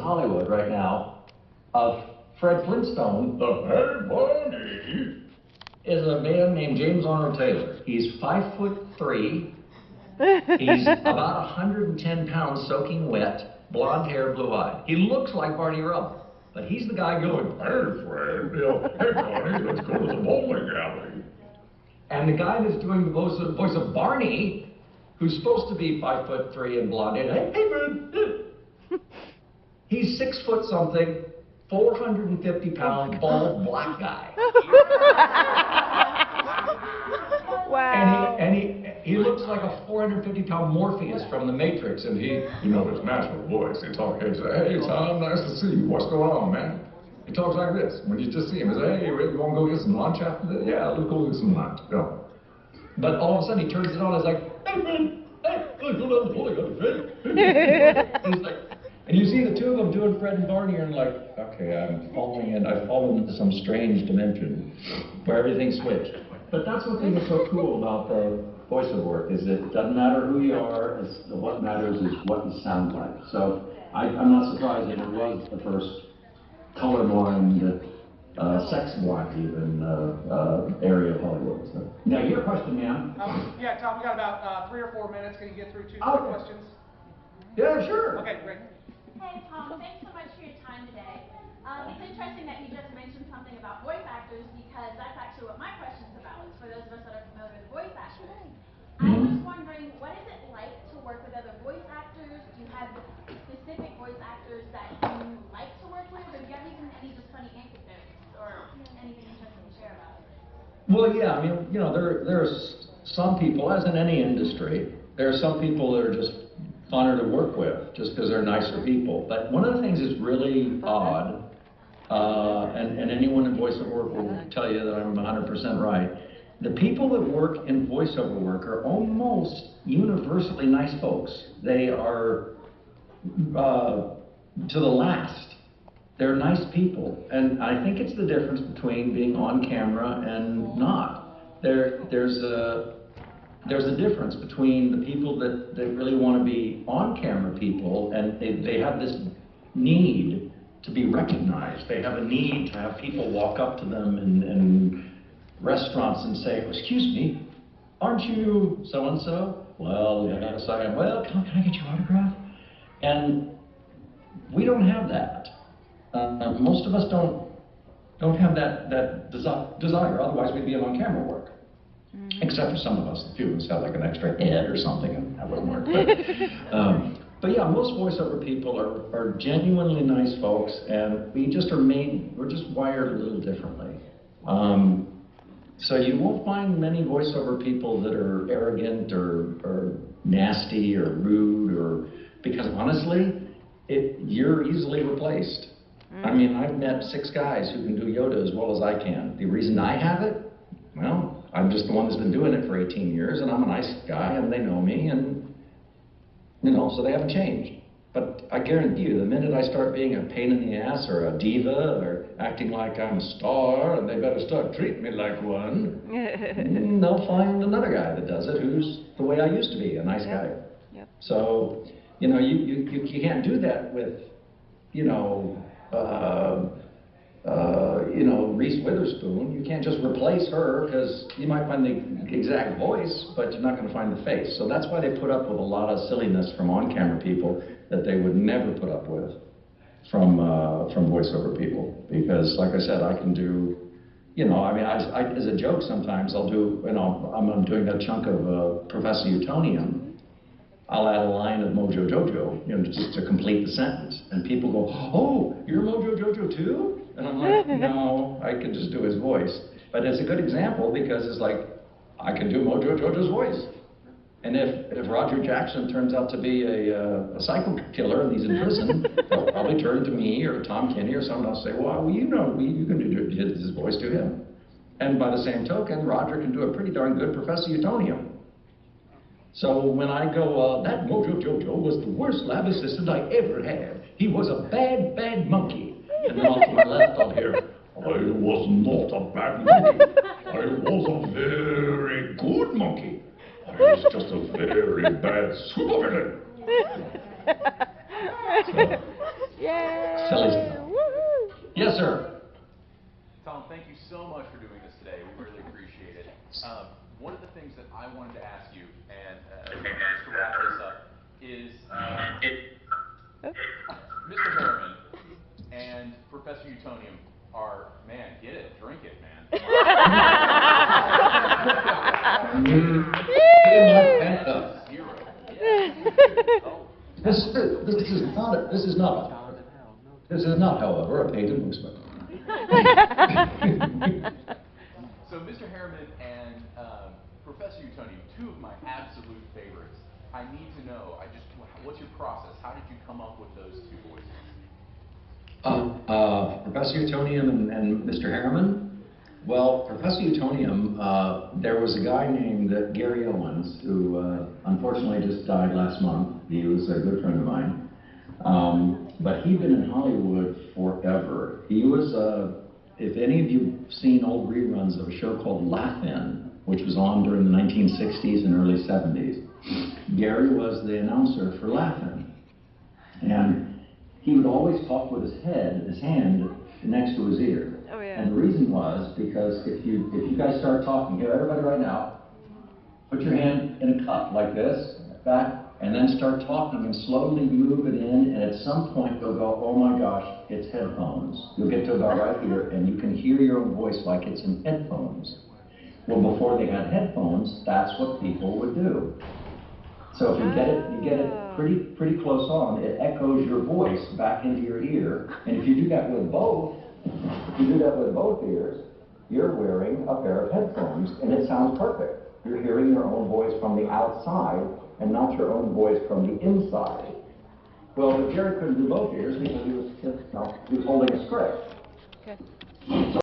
Hollywood right now of Fred Flintstone. The Hey Bunny is a man named James Arnold Taylor. He's 5'3". He's about 110 pounds soaking wet, blonde hair, blue-eyed. He looks like Barney Rubble, but he's the guy going, "Hey Fred, hey Barney, let's go to the bowling alley." And the guy that's doing the voice of Barney, who's supposed to be 5'3" and blonde hair, hey Fred, he's 6 foot something, 450 pound, bald black guy. Wow. And he looks like a 450 pound Morpheus from The Matrix, and he, his natural voice. He talks, he says, "Hey Tom, nice to see you. What's going on, man?" He talks like this. When you just see him, he says, "Hey, you want to go get some lunch after this?" "Yeah, let's go get some lunch." Yeah. But all of a sudden he turns it on, and it's like, "Hey man, hey, let's go down the bowling alley, Fred." And you see the two of them doing Fred and Barney, and like, okay, I've fallen into some strange dimension where everything's switched. But that's what is so cool about the voiceover work, is it doesn't matter who you are, what matters is what you sound like. So I'm not surprised that it was the first colorblind, sex-blind even area of Hollywood. So. Now your question, ma'am. Yeah, Tom, we got about 3 or 4 minutes. Can you get through two Okay. questions? Yeah, sure. Okay, great. Hey, Tom, thanks so much for your time today. It's interesting that you just mentioned something about voice actors, because that's actually what my question's about. It's for those of us that are familiar with voice actors. I was wondering, what is it like to work with other voice actors? Do you have specific voice actors that you like to work with, or do you have even any just funny anecdotes or anything interesting to share about it? Well, yeah, I mean, there's some people, as in any industry, there are some people that are just funner to work with just because they're nicer people. But one of the things that's really odd, and anyone in voiceover work will tell you that I'm 100% right, the people that work in voiceover work are almost universally nice folks. They are, to the last, they're nice people. And I think it's the difference between being on camera and not. There's a difference between the people that really want to be on-camera people, and they have this need to be recognized. They have a need to have people walk up to them in restaurants and say, "Excuse me, aren't you so-and-so?" "Well, I got a second." "Well, can I get your autograph?" And we don't have that. Most of us don't have that desire, otherwise we'd be in on-camera work. Except for some of us, a few of us have like an extra head or something, and that wouldn't work. But yeah, most voiceover people are genuinely nice folks, and we're just wired a little differently. So you won't find many voiceover people that are arrogant or nasty or rude, because honestly, you're easily replaced. I mean, I've met 6 guys who can do Yoda as well as I can. The reason I have it, well, I'm just the one that's been doing it for 18 years, and I'm a nice guy, and they know me, and, so they haven't changed. But I guarantee you, the minute I start being a pain in the ass or a diva or acting like I'm a star, and they better start treating me like one, they'll find another guy that does it who's the way I used to be, a nice guy. Yep. So, you can't do that with, Reese Witherspoon. You can't just replace her, because you might find the exact voice, but you're not going to find the face. So that's why they put up with a lot of silliness from on-camera people that they would never put up with from voiceover people. Because, like I said, I can do, I as a joke sometimes I'll do, I'm doing that chunk of Professor Utonium. I'll add a line of Mojo Jojo, just to complete the sentence. And people go, "Oh, you're Mojo Jojo too?" And I'm like, no, I can just do his voice. But it's a good example, because it's like, I can do Mojo Jojo's voice. And if Roger Jackson turns out to be a psycho killer and he's in prison, they'll probably turn to me or Tom Kenny or someone else and say, "Well, you can do his voice to him." And by the same token, Roger can do a pretty darn good Professor Utonium. So when I go, "That Mojo Jojo was the worst lab assistant I ever had. He was a bad, bad monkey." And then off to my left, I'll hear, "I was not a bad monkey. I was a very good monkey. I was just a very bad supervillain." So, Yay! Silly stuff. Yes, sir. Tom, thank you so much for doing this today. We really appreciate it. One of the things that I wanted to ask you, and just to wrap this up, is Mr. Harriman and Professor Utonium are, man, get it, drink it, man. Zero. This is not, however, a paid amusement. So, Mr. Harriman and Professor Utonium, two of my absolute favorites. I need to know, what's your process? How did you come up with those two voices? Professor Utonium and Mr. Harriman? Well, Professor Utonium, there was a guy named Gary Owens who unfortunately just died last month. He was a good friend of mine. But he'd been in Hollywood forever. He was, if any of you have seen old reruns of a show called Laugh-In, which was on during the 1960s and early 70s, Gary was the announcer for Laugh-In. And he would always talk with his hand next to his ear. Oh, yeah. And the reason was because if you guys start talking, here, everybody right now, put your hand in a cup like this, back, and then start talking and slowly move it in, and at some point you'll go, oh my gosh, it's headphones. You'll get to about right here, and you can hear your own voice like it's in headphones. Well, before they had headphones, that's what people would do. So if you get it pretty close on, it echoes your voice back into your ear. And if you do that with both, ears, you're wearing a pair of headphones, and it sounds perfect. You're hearing your own voice from the outside and not your own voice from the inside. Well, but Gary couldn't do both ears because he was holding a script. Okay. So